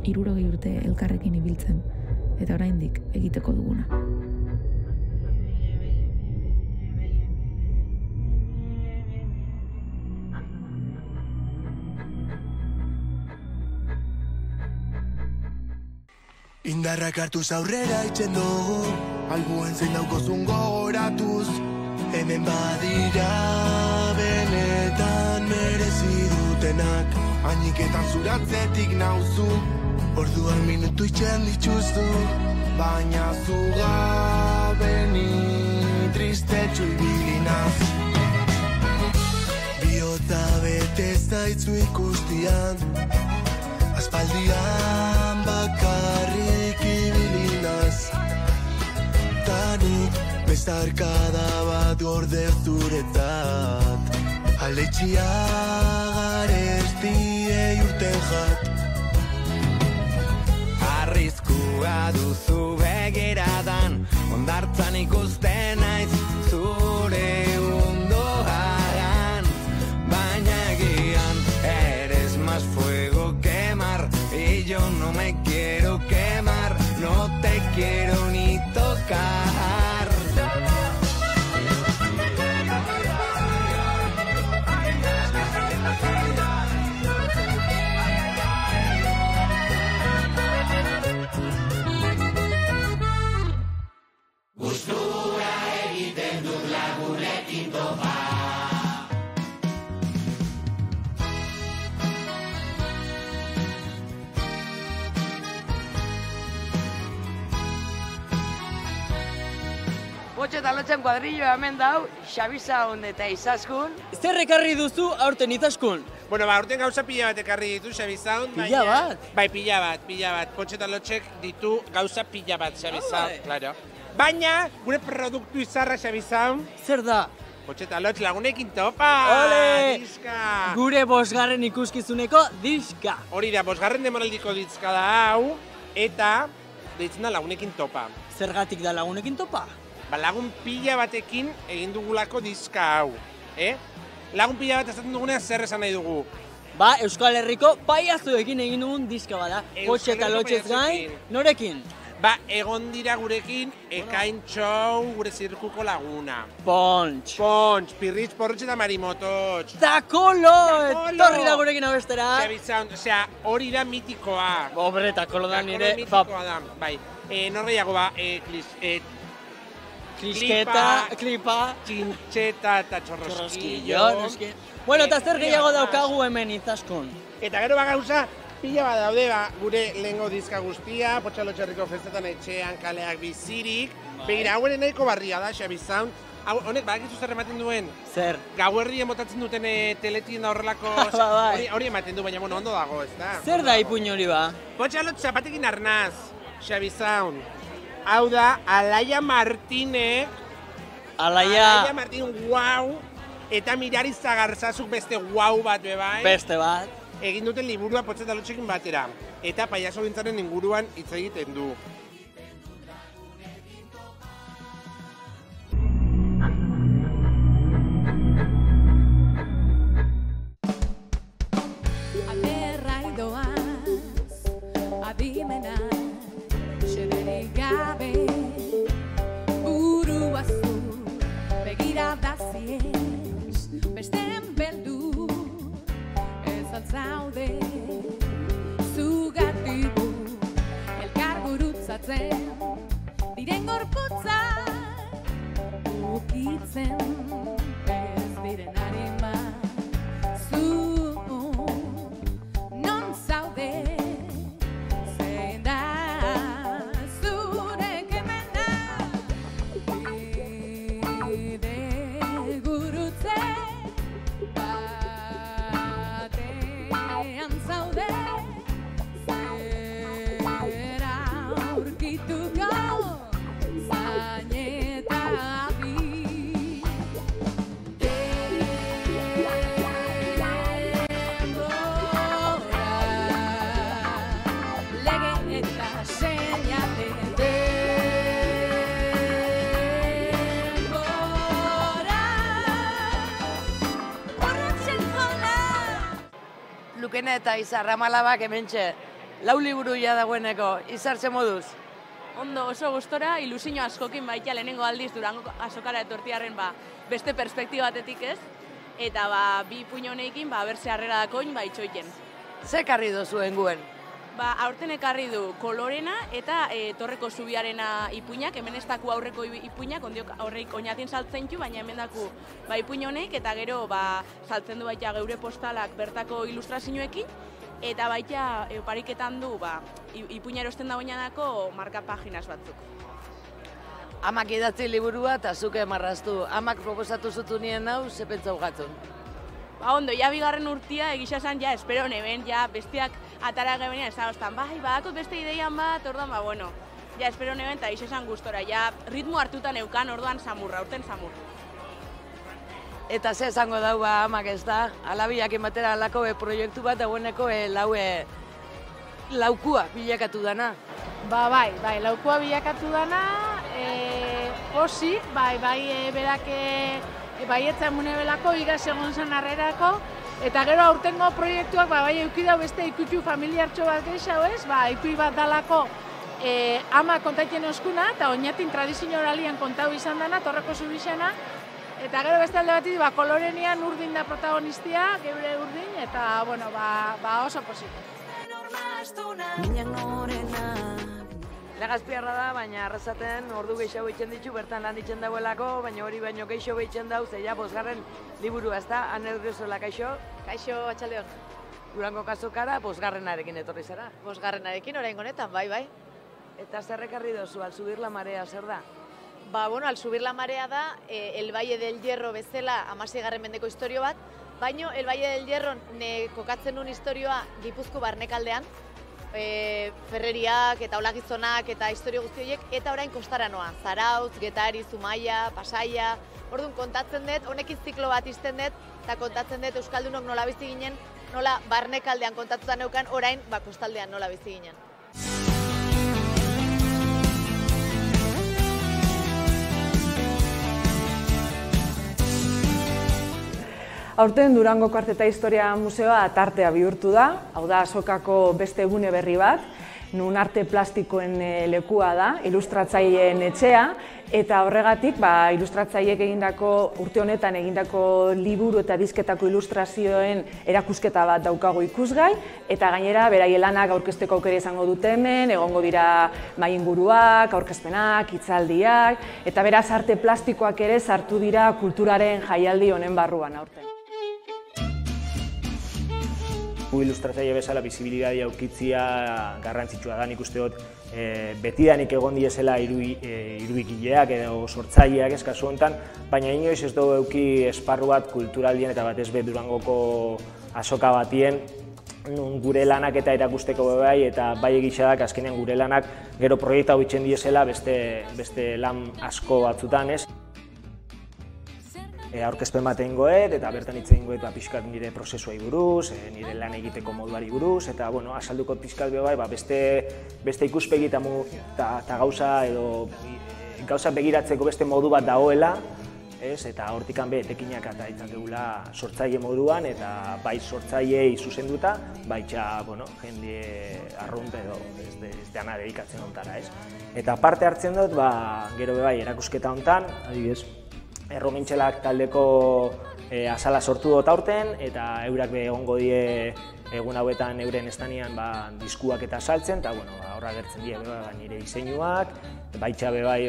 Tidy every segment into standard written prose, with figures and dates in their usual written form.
60 urte elkarrekin ibiltzen, eta oraindik egiteko duguna. Indarrak hartuz aurrera itzen dugu, albuen zein daukozun gogoratuz, hemen badira benetan merezi dutenak, hainiketan zuratzetik nauzu, orduan minutu itxen dituzu, baina zugabeni tristetxu ibilinaz. Biota bete zaitzu ikustian, aspaldian bakarrik ibilinaz, tanik bezarkada bat gorde zuretzat, aletxia garestiei urten jat. Arriskua duzu begiradan, ondartzan ikusten naiz zure ondoan, baina egian eres más fuego quemar, y yo no me quiero quemar, no te quiero ni tocar. Botxe eta lotzen kuadrilloa hemen dau, Xabi Sound eta Izaskun. Zer ekarri duzu aurten Izaskun? Bueno, aurten gauza pila bat ekarri ditu Xabi Sound. Pila bat? Bai, pila bat. Botxe eta lotxek ditu gauza pila bat Xabi Sound, claro. Baina, gure produktu izarra Xabi Sound. Zer da? Botxe eta lotx lagunekin topa! Ole! Diska! Gure 5. ikuskizuneko diska. Hori da, 5. demoraldiko diska da hau, eta deitzen da lagunekin topa. Zergatik da lagunekin topa? Lagun pila batekin egin dugulako diska hau, Lagun pila bat esaten dugunean zer esan nahi dugu. Euskal Herriko paiazoekin egin dugun diska bada. Botxe eta lotxez gain, norekin? Egon dira gurekin Ekain Txou gure zirkuko laguna. Pontx, Pirritx, Porritx eta Marimototx. Takolo! Torri da gurekin abestera. Xabi Sound, hori da mitikoa. Hombre, Takolo da nire. Mitikoa da, bai. Norreiago Klisketa, klipa, txintxeta eta txorroskillo. Bueno, eta zer gehiago daukagu hemen Izaskun. Eta gero gauza pila bat daude gure lehengo diska guztia, Potxalotxerriko festetan etxean kaleak bizirik. Begira, hauen nahiko barria da, Xabi Sound. Honek, badakizu zer ematen duen? Zer? Gauerrien botatzen duten teletien da horrelako... Hori ematen du, baina ondo dago, ez da? Zer da ipuin hori ba? Potxalot zapatekin arnaz, Xabi Sound. Hau da, Alaia Martínez. Alaia Martínez, guau. Eta Mirari Zagarzazuk beste guau bat bebai. Beste bat. Egin duten liburua Potxe eta Lotxekin batera. Eta paiazo gintzaren inguruan hitz egiten du. Diren gorputzak ukitzen ez diren arima zu non zaude zein da zure kemena bide gurutze batean zaude zera aurkituko Lukena eta Izarramalabak hementxe Lau liburu ja dagoeneko, izartze moduz. Ondo oso gustora, ilusio askokin baita lehenengo aldiz Durango azokara etortiarren beste perspektiba batetik ez, eta bi ipuin honekin berse harrera dakoin itxoiten. Ze karri dozuen guen? Aurten ekarri du kolorena eta torreko zubiarena ipuinak, hemen ez daku aurreko ipuinak, ondiok aurreik oinatin saltzen ju, baina hemen daku ipuin honek, eta gero saltzen du baita geure postalak bertako ilustrazioekin, eta baita pariketan du ipuina erosten da oinanako marka paginas batzuk. Amak idatzi liburua eta zuke marraztu. Amak proposatu zutu nien hau, ze pentsau gatzun? Ondo, bigarren urtia egisa esan, espero neben, bestiak atara gebenean, ez da, ostan, badakot beste ideian bat, orduan, bueno, espero neben, eta egisa esan gustora, ritmo hartuta neukan, orduan samurra, urten samur. Eta ze esango dau amak ez da, alabiak ematera alako proiektu bat, dagoeneko laukua bilakatu dana. Bai, laukua bilakatu dana, osik, berak baietzen munebelako, iraz egon zen harrerako, eta gero aurtengo proiektuak eukidau beste ikutxu familiartxo bat gehiago ez, ikui bat dalako ama kontaiten euskuna, eta oinatin tradizio oralian kontau izan dana, torreko zubixena, eta gero beste alde batiz, kolorenian urdin da protagonistia, geure urdin, eta, bueno, oso posik. Legazpiarra da, baina arrasaten ordu gehiago itxen ditu, bertan lan itxen dagoelako, baina hori baino gehiago itxen dau, zeia bosgarren liburua ez da, Aner Griozola, kaixo? Kaixo, atxaldeon. Durango kasokara, bosgarrenarekin etorri zara? Bosgarrenarekin, orain honetan, bai. Eta zerrekarri dozu, Al subir la marea, zer da? Al subir la marea da, El Valle del Hierro bezala 16. mendeko istorio bat, baino El Valle del Hierro kokatzen nuen istorioa Gipuzko barnekaldean, Ferreriak eta Olagizonak eta istorio guzti horiek, eta orain kostara noa, Zarautz, Getari, Zumaia, Pasaia, orduan kontatzen dut, honekin ziklo bat izten dut, eta kontatzen dut Euskaldunok nola bizi ginen, nola barnekaldean kontatuta neukan, orain kostaldean nola bizi ginen. Aurten Durangoko Arte eta Historia Museoa tartea bihurtu da, hau da azokako beste gune berri bat, nun arte plastikoen lekua da, ilustratzaileen etxea, eta horregatik ilustratzaileek egindako urte honetan egindako liburu eta disketako ilustrazioen erakusketa bat daukago ikusgai, eta gainera beraien lanak aurkezteko aukera izango dute hemen, egongo dira mahai inguruak, aurkezpenak, hitzaldiak, eta beraz arte plastikoak ere sartu dira kulturaren jaialdi honen barruan aurten. Ilustratzaile bezala bizibilitatea aukitzia garrantzitsua da, nik uste dut betidanik egon diezela irudikileak edo sortzaileak ez kasu honetan, baina inoiz ez dugu eduki esparru bat kulturaldien eta batez be Durangoko azoka batien gure lanak eta erakusteko bai, eta bai egisadak azkenean gure lanak gero proiektu hau itzen diezela beste lan asko batzutan ez. Aurkezpen bat egingoet, eta bertan hitz egingoet pixkat nire prozesuai buruz, nire lan egiteko moduari buruz, eta azalduko pixkat bai, beste ikuspegi eta gauza begiratzeko beste modu bat dagoela, eta hortikan etekinak eta itzakegula sortzaile moduan, eta bai sortzaileei zuzenduta, baita jende arrunt edo ez dena dedikatzen hontara. Eta parte hartzen dut, gero bai erakusketa hontan, adibidez, Erromintxelak taldeko azala sortu dut aurten, eta eurak egongo die egun hauetan euren estanean diskuak eta saltzen, eta horra gertzen die nire diseinuak, baitxa bai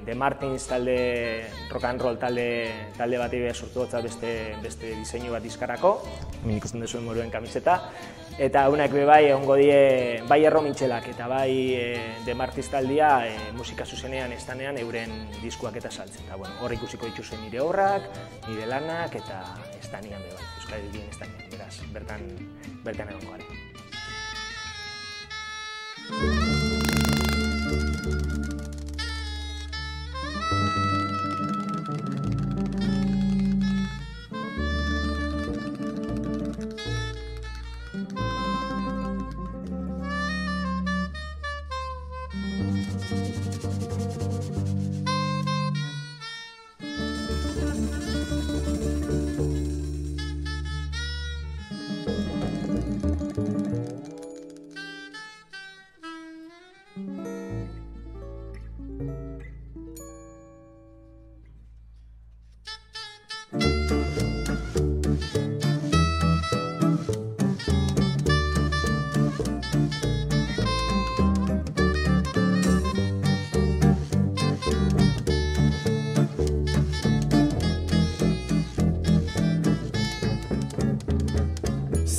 The Martins talde, rock and roll talde bat sortu dut beste diseinu bat diskarako, hemen ikusten duzuen moruen kamiseta, eta unak bai egongo die bai Erromintxelak eta bai The Martins taldea musika zuzenean estanean euren diskuak eta saltzen, eta hor ikusiko dituzen nire obrak, nire lanak eta estanean bai, Euskal Herrien estanean, beraz, bertan egongo gara.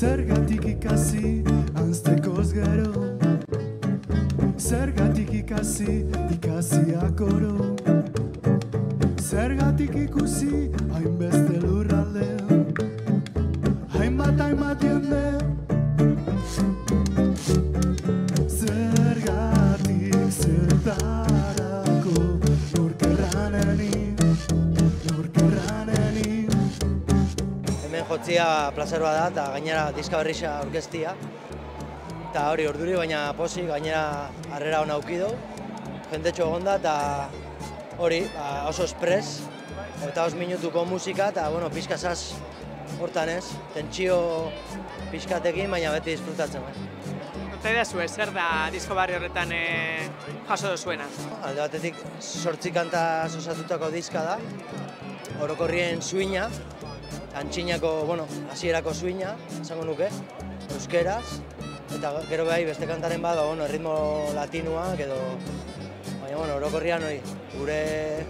Zergatik ikasi anztekoz gero, zergatik ikasiak oro, zergatik ikusi hainbeste lurralde, hainbat jende. Zergatik zertarako norkerraneni. Hemen jotzia plazeroa da eta gainera diska berrixa aurkeztia. Eta hori orduri baina posi, gainera harrera hona aukidu. Jendetxo egon da eta hori oso espres. Eta 5 minutuko musika eta pixka zaz hortan ez. Tentsio pixkatekin baina beti disfrutatzen. Eta edazu, zer da disko barri horretan jaso duzuena? Alde batetik 8 kantaz osatutako diska da. Orokorrien suina, antxinako, hasierako suina, esango nuke, euskeraz. Eta gero behai beste kantaren bat, ritmo latinoak edo... Baina, orokorrian hori, gure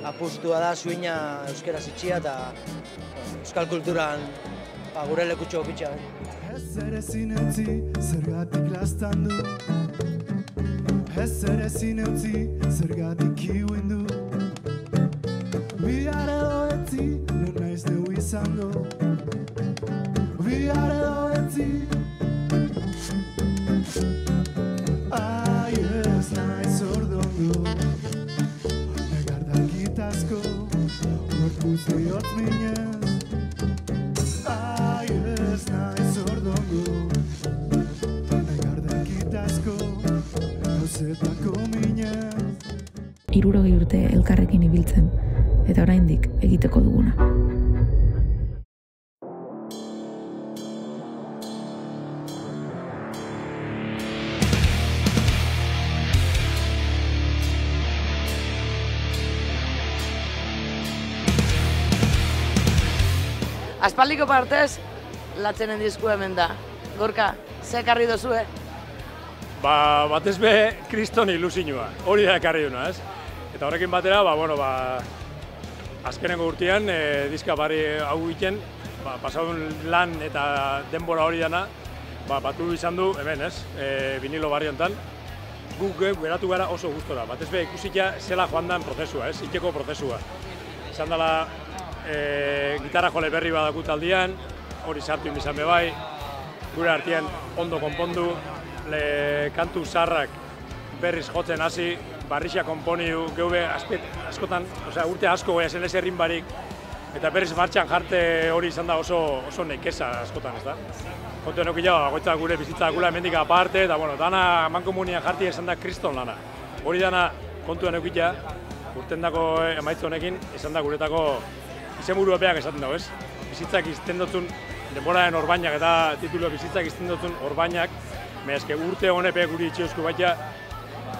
apustua da suina euskeraz itxia eta euskal kulturan gure lekutxo okitxa. Ez ere zineutzi, zergatik lastan du. Ez ere zineutzi, zergatik kiuindu. Bihar edo etzi, non naiz neu izango. Bihar edo etzi. Ai ez naiz ordongo. Negardakitazko, gorpuz bihotz minez. Ai ez naiz ordongo. Negardakitazko, gauzetako minez. 60 urte elkarrekin ibiltzen, eta oraindik egiteko duguna. Aspaldiko partez, latzenen disku hemen da. Gorka, ze ekarri dozue? Batez be, kriston ilusinua. Hori da ekarri duna, ez? Eta horrekin batera, azkenengo urtean, diska barri hau egiten, pasadun lan eta denbora hori dana, batu izan du, hemen ez, vinilo barri honetan, guk geratu gara oso gustora. Batez be, ikusita zela joan den prozesua, ez, itxeko prozesua. Izan dela, gitarra jole berri badakut aldian, hori sartu izan bebai, gure artean ondo konpondu, kantu zarrak berriz jotzen hasi, barrixia konponiu, geube askotan, urte asko goia zen ez errin barik, eta berriz martxan jarte hori izan da oso nekeza askotan, ez da? Kontu enokila, bagoitza gure bizitza gula hemendik aparte, eta dana mankomunian jarti izan da kriston lana. Hori dana kontu enokila, urtendako emaitz honekin, izan da guretako izenburu epeak esaten dago, ez? Bizitzak izten dutzun, denboraren orbainak eta titulua bizitzak izten dutzun orbainak, mehazke urte honepe guri itxiozku baita,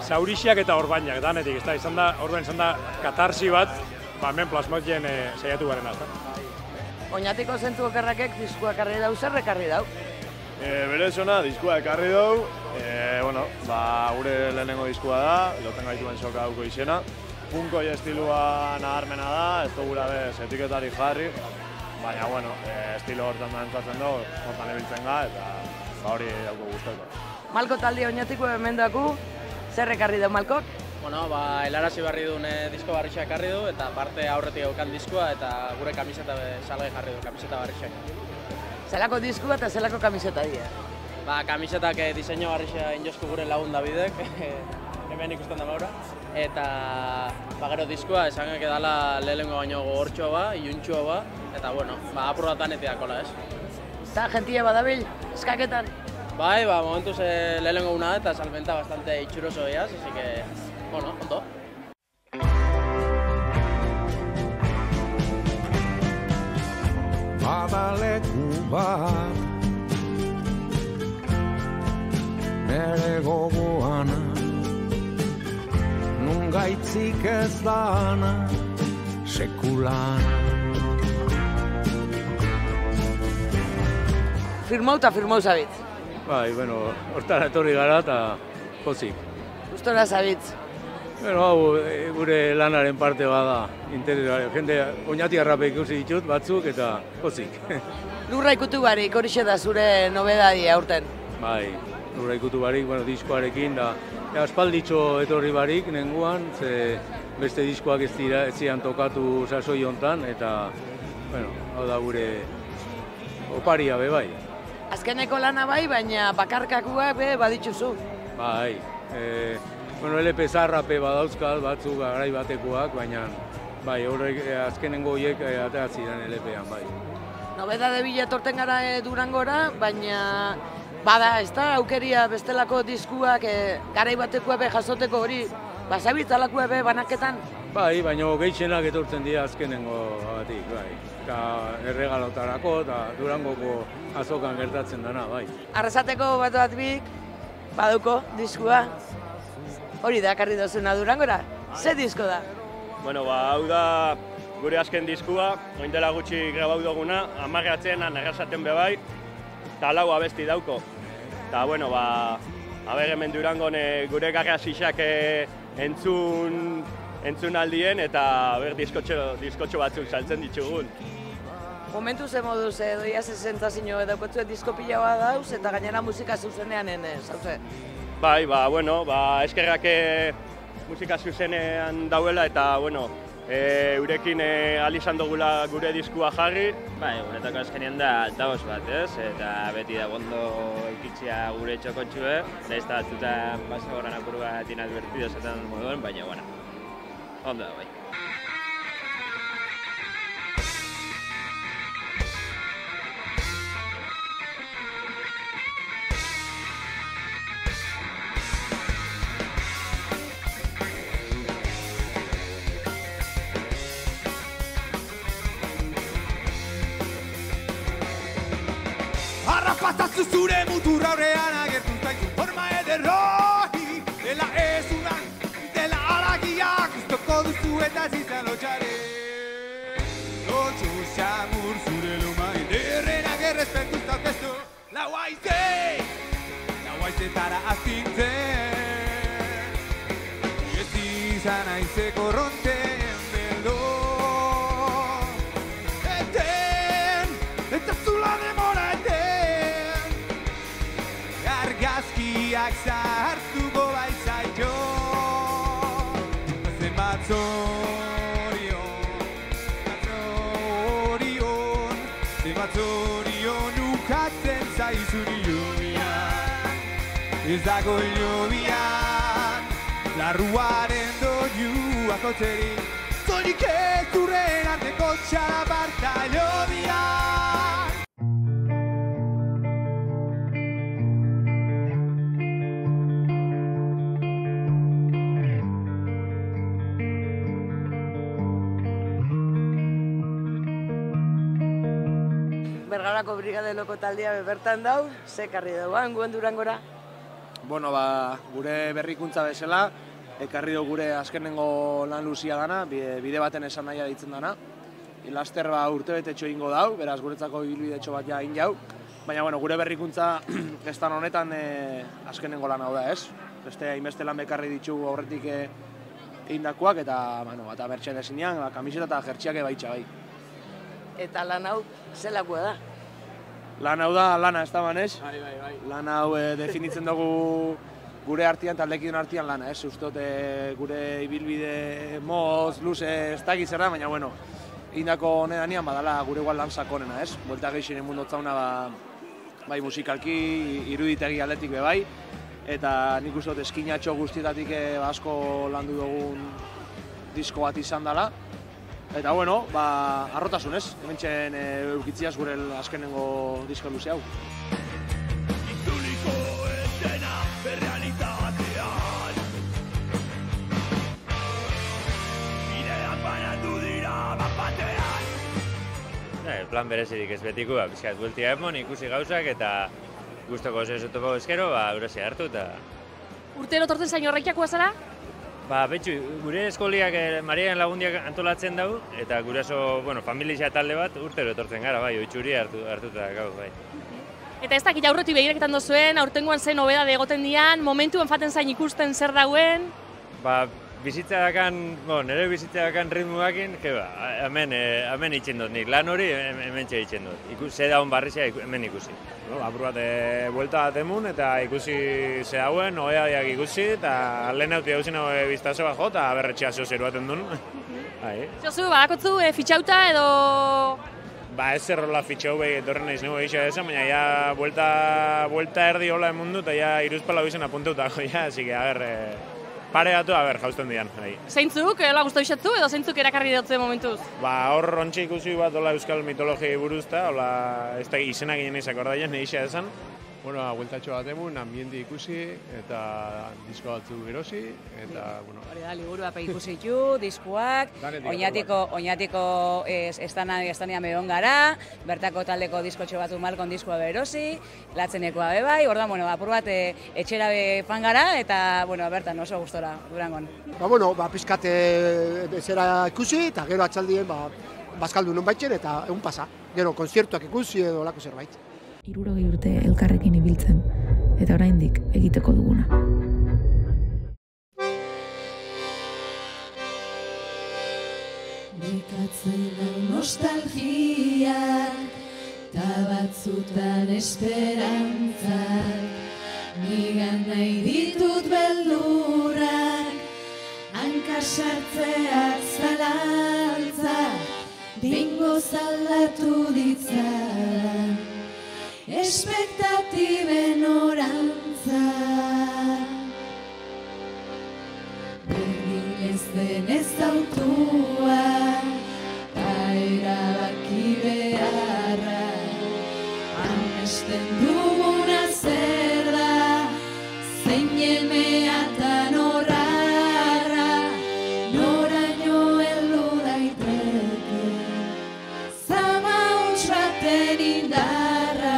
zaurixiak eta orbainak, danetik, ez da, izan da katarsi bat, hemen plasmatzen saiatu garen azta. Oñatiko zentu okerrakek diskua ekarri dau, zer ekarri dau? Berezona, diskua ekarri dau, gure lehenengo diskua da, loten gaituen soka hauko izena. Punkoi estilua naharmena da, ez dugula bez etiketari jarri, baina, estilo hortan da entzatzen dugu, hortan ebiltzen ga, eta hori dauko guztako. Malko talde Oñatiko hemen daku, zer ekarri dau Malkok? Helarazi barri duen disko barrixa ekarri du, eta parte aurretik eukan diskoa, eta gure kamiseta salgai jarri du, kamiseta barrixa. Zelako diskua eta zelako kamiseta dira? Kamisetak diseinu barrixa injozku gure lagun Davidek, hemen ikusten da maura. Eta gero diskua esanek edala lehenengo baino gogortxoa ba, iuntxoa ba, eta apurratan etiakola, ez? Eta gentia badabil, eskaketan? Bai, momentuz lehenengo una eta salmenta bastante itxuroso eaz, así que, ondo. Badaleku bat nere gogoan nun gaitzik ez dana sekulan. Firmau zabitz. Bai, hortan etorri gara eta pozik. Gustora zabitz. Hau gure lanaren parte bada, jende Oñati arrape ikusi ditut batzuk eta pozik. Lurra ikutu barik, horixe da zure nobedadia aurten. Bai, lurra ikutu barik, diskoarekin, da aspalditxo etorri barik nenguan, ze beste diskoak ez zian tokatu sasoi hontan, eta, hau da gure oparia be bai. Azkeneko lana bai, baina bakarkakuak be baditzuzu. Bai, LP zarrape badauzkal batzuk garai batekoak, baina bai, horrek azkenengo horiek atera ziren LP-an, bai. Nobedade bila etorten gara Durangora, baina bada, ez da, aukeria bestelako diskuak garai batekoa be jasoteko hori, basabitzalakoa be banaketan? Bai, baina gehitzenak etortzen dira azkenengo batik, bai. Eta erregalotarako eta Durangoko azokan gertatzen dana, bai. Arrasateko bat bik, baduko diskua, hori da, karri dozuna Durangora, ze disko da? Bueno, hau da gure azken diskua, oin dela gutxi grabau duguna, 10 atzenan arrasaten be bai, eta 4 abesti dauko. Eta, hemen Durangon gure garrasixak entzun aldien eta diskotxo batzuk saltzen ditugun. Momentu ze moduz doia sensazio daukotzu disko pila bat dauz eta gainera musika zuzenean zauze? Bai, eskerrak musika zuzenean dauela eta, eurekin izan dugula gure diskua jarri. Bai, guretako azkenean da dauz bat, ez? Eta beti da gondo ikitzia gure txokontxue, nahiz eta batzutan basagoran apuru bat inadvertido zetan moduen, baina, ondo da, bai. Harrapataztu zure muturra horrean agertu zaizu forma ederroi dela ezunan, dela aragiak guztoko duzu eta zizan lotxare Lotxo xamur zure loma ederrenak errespetuz aurkeztu Lau haizetara aztintzen Ez izan aizeko ronten beldo Eta zula demora Argazkiak zahartuko baitzaito Zenbat zorion ukatzen zaizun iobian Ez dago iobian larruaren doiuak otzerik Zorik ez durren arteko txalaparta iobian Bergarako Brigade Loko taldea bertan dau, ze karri dauan guen Durangora? Gure berrikuntza bezala, ekarri dugu gure azkenengo lan luzia dana, bide baten esan nahia ditzen dana. Laster urtebetetxo ingo dau, beraz guretzako ibilbidetxo bat ja jau. Baina gure berrikuntza estan honetan azkenengo lan hau da, ez? Beste hainbeste lan bekarri ditugu aurretik egindakoak eta merchandesinean, kamiseta eta jertxiak baitxa bai. Eta lan hau zelakoa da? Lan hau da lana, ez da banez? Bai. Lan hau definitzen dugu gure artean, taldekidun artean lana, ez? Ustot gure ibilbide moz, luze, ez da gizera, baina indako honedanean badala gure igual lan sakonena, ez? Buelta geixinen mundu otzauna bai musikalki, iruditegi aldetik be bai, eta nik uste dut eskinatxo guztietatik asko landu dugun disko bat izan dela. Eta arrotasunez, hementxen eukitziaz gure azkenengo disko luze hau. Itzuliko esena berrealitatean Bideak banatu dira bat-batean Plan berezirik ez betiko, pizkat bueltia emon ikusi gauzak eta guztoko zezutuko ezkero, eurosi hartu eta... Urtero tortzen zain horreikiakoa zara? Betxu, gure eskoliak Mariaren Lagundiak antolatzen dugu, eta guraso, familia talde bat urtero etortzen gara, bai, oitxuri hartuta gau, bai. Eta ez dakit aurretik begiraketan dozuen, aurtengoan zen nobedade egoten dian, momentu enfaten zain ikusten zer dauen? bizitza dakan, nire bizitza dakan ritmoakin, hemen itxen dut nik, lan hori hemen itxen dut. Ze daun barrizia hemen ikusi. Apur bat, buelta bat emun eta ikusi ze dauen, oeadiak ikusi, eta lehen hauti dauzin hau biztazo bat jo, eta berretxea zeo zeruaten duen. Josu, badakotzu fitxauta edo... Ez errola fitxau behi etorren naiz nego egisa esan, baina ja buelta erdi hola emundu eta ja iruzpala bizen apunteutako, así que, pare batu, jausten dian. Zeintzuk, hola guztu bisatzu edo zeintzuk erakarri dutze momentuz? Hor ontsa ikusi bat hola euskal mitologiai buruzta, hola ez da izenak ginen izak ordaien egisa esan. Bueltatxo bat emun, ambienti ikusi eta disko batzu erosi, eta, Hori da, liburu ikusi ditu, diskuak, oinatiko estanian behon gara, bertako taldeko diskotxo batzu malkon diskoa berosi, latzenekoa bebai, ordan, apur bat etxera fan gara, eta, bertan oso gustora, Durangon. Pizkat zera ikusi, eta gero atxaldien, bazkaldu non baitzen, eta egun pasa. Gero, konzertuak ikusi edo lako zerbait. 60 urte elkarrekin ibiltzen, eta oraindik egiteko duguna. Nekatzen hau nostalgiak, ta batzutan esperantzak, nigan nahi ditut beldurrak, hankasartzeak zalantzak, bingoz aldatu ditzalan. Espektatiben orantza, berdin ez denez autua, ta erabaki beharra, amesten duguna zer da, zein elmea eta norrarra, noraino heldu daiteke, zama huts baten indarra.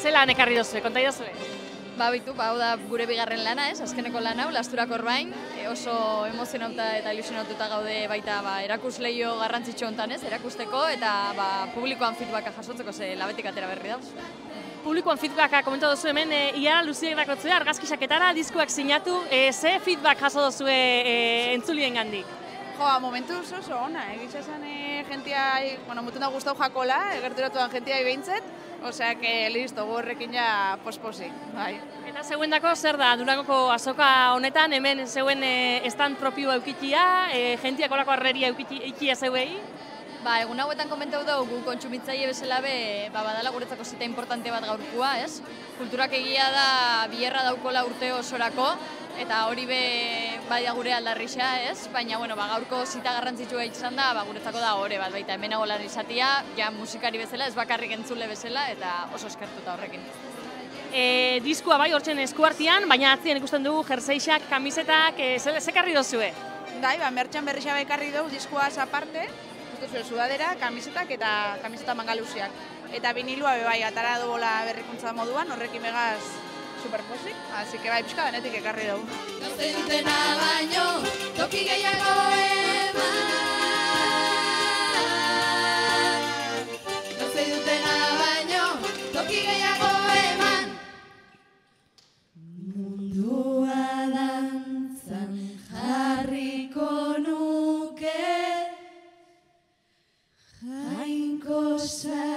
Zelan ekarri dozue, konta idazue? Hau da gure bigarren lana, azkeneko lan hau, Lasturak Orbain, oso emozionauta eta ilusionatuta gaude baita erakusleio garrantzitsu hontan erakusteko eta publikoan feedbacka jasotzeko ze labetik atera berri dauz. Publikoan feedbacka komentatu duzu hemen, ia luziek dakotzue, argazkisaketara, diskoak sinatu, ze feedback jaso duzue entzulien gandik? Momentuz oso ona, egitza zen jentia, mutun da guztau jakola, gerturatuan jentia behintzet, osea, listo, horrekin ja posposi, bai. Eta zeuendako zer da, Durangoko azoka honetan, hemen zeuen stand propioa eukitia, jentiak olako arreria eukitia zeuei? Egun hauetan komentau dugu kontsumitzaile bezala badala guretzako zita importante bat gaurkua, ez? Kulturak egia da bierra daukola urte osorako, eta hori bai da gure aldarrixa, ez? Baina, gaurko zita garrantzitsua izan da, guretzako da hori bat, baita hemen agolan izatea, ja musikari bezala, ez bakarrik entzule bezala, eta oso eskertuta horrekin. Diskua bai hortzen eskuartian, baina atzien ikusten dugu jerseixak, kamisetak, zekarri dozue? Mertxan berrixaba ekarri dugu diskuaz aparte, sudadera, kamisetak eta kamiseta mangaluziak. Eta vinilua bai atara duela berrikuntza moduan, horrekin megaz superposik, así que pixka denetik ekarri dugu. Gazte dutena baino, toki gehiago eman. Gazte dutena baino, toki gehiago eman. Mundua dantzan jarriko nuke, jainko zabanintza.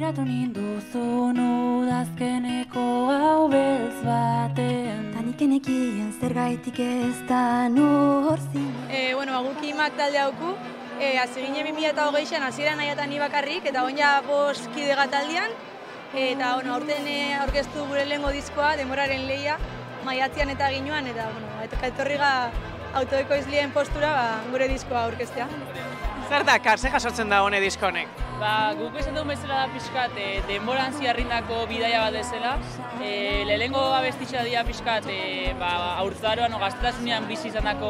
Enamoratu ninduzun udazkeneko hau beltz baten. Tanik enekien zergaitik ez da nor zin. Guki imak talde hauku, hasi ginen 2008an hasieran nahiatan ni bakarrik, eta oin ja 5 kide taldean, eta aurten aurkeztu gure lehengo diskoa, Denboraren Lehia, maiatzean eta ginoan, eta etorriga autoekoizlien postura gure diskoa aurkeztea. Zer dakar, ze jasotzen da hone disko honek? Guk esan dugun bezala da pixkat denboran ziarrindako bidaia bat dezela. Lehenengo abestitxa dira pixkat haurtzaroan o gaztetasunean bizi izandako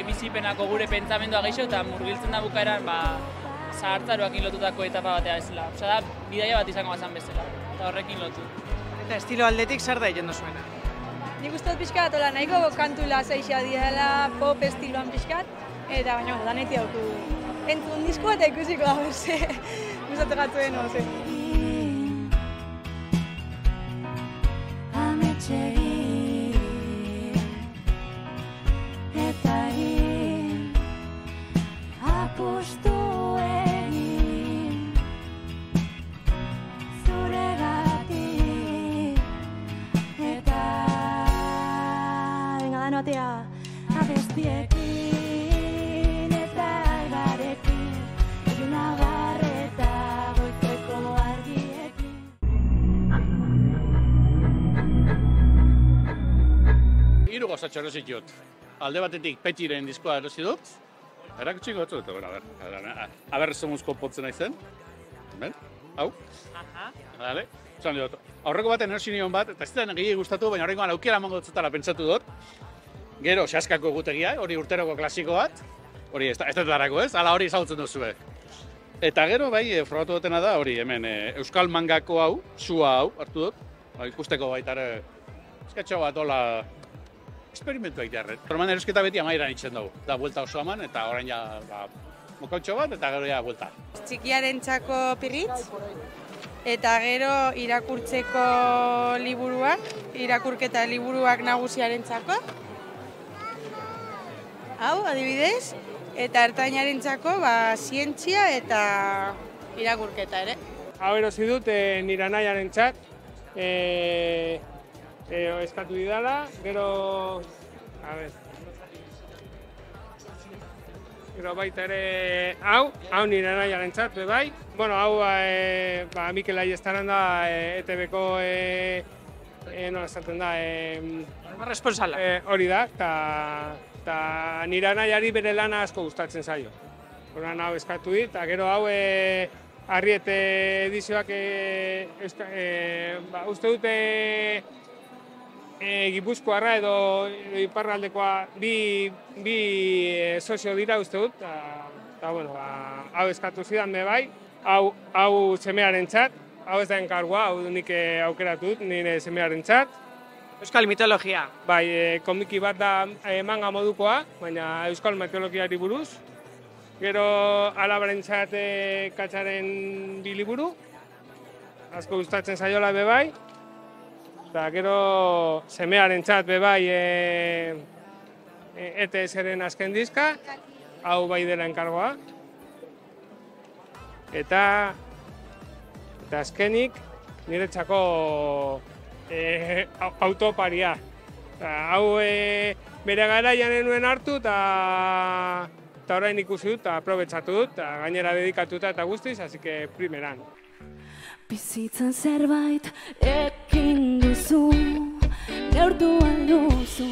bizipenako gure pentsamendua gehiago eta murgiltzen da bukaeran zahartzaroakin lotutako etapa batea bezala. Osa da, bidaia bat izango bazan bezala, eta horrekin lotu. Eta estilo aldetik zer da egiten duzuena? Nik uste dut pixkat, nahiko kantu lasaixa diela, pop estiloan pixkat, eta baina daneti hauku entzun diskoa eta ikusiko da, gustatu gatuen, oze. Ametxegin eta egin apustu egin zuregatik eta venga da notea abestiekin eta garekin eguna barreta goizeko argiekin. Hiru gozatxo erosi dut. Alde batetik Petiren diskoa erosi dut. Erakutsi gotzu dut, aber zemuzko potzen naizen. Hau. Vale. Aurreko baten erosi nion bat, eta ez da gehiago gustatu, baina horrengoan aukera emango dutzutela pentsatu dut. Gero, xaskako egutegia, hori urteroko klasiko bat. Hori, ez dut darako ez, ala hori ezagutzen duzue. Eta gero, frogatu dutena da, hori, hemen, Euskal Mangako hau, sua hau, hartu dut. Ikusteko baitare, esketxo bat, hola, experimentu egitearret. Horman erosketa beti amairan itzen dugu. Da, buelta oso eman, eta orain ja, mokontxo bat, eta gero ja, buelta. Txikiaren txako pirritz, eta gero irakurtzeko liburuak, irakurketa liburuak nagusiaren txako. Hau, adibidez, eta ertainaren txako, zientzia eta irakurketa ere. Hau erosi dut nire anaiaren txat, eskatu didala, gero, gero baita ere, hau nire anaiaren txat, bai. Bueno, hau, Mikel Aiestaran da, ETB-ko, nola esaten da, responsala. Hori da, eta nire anaiari bere lana asko gustatzen zaio. Horan hau eskatu dit, eta gero hau Arriete edizioak uste dute Gipuzkoarra edo iparraldekoa bi sozio dira uste dut, eta bueno, hau eskatu zidan be bai, hau semearen txat, hau ez da enkargua, hau nik aukeratu dut, nire semearen txat. Euskal mitologia. Bai, komiki bat da manga modukoa, baina euskal mitologiari buruz. Gero alabaren txat katxaren bi liburu, asko gustatzen zaiola be bai. Eta gero semearen txat be bai ETS-ren azken diska, hau bai dela enkargoa. Eta azkenik nire txako autoparia. Hau bere garaian enuen hartu eta orain ikusi dut, aprobetsatu dut, gainera dedikatuta eta guztiz, así que primeran. Bizitzan zerbait ekin duzu, neurtu alduzu.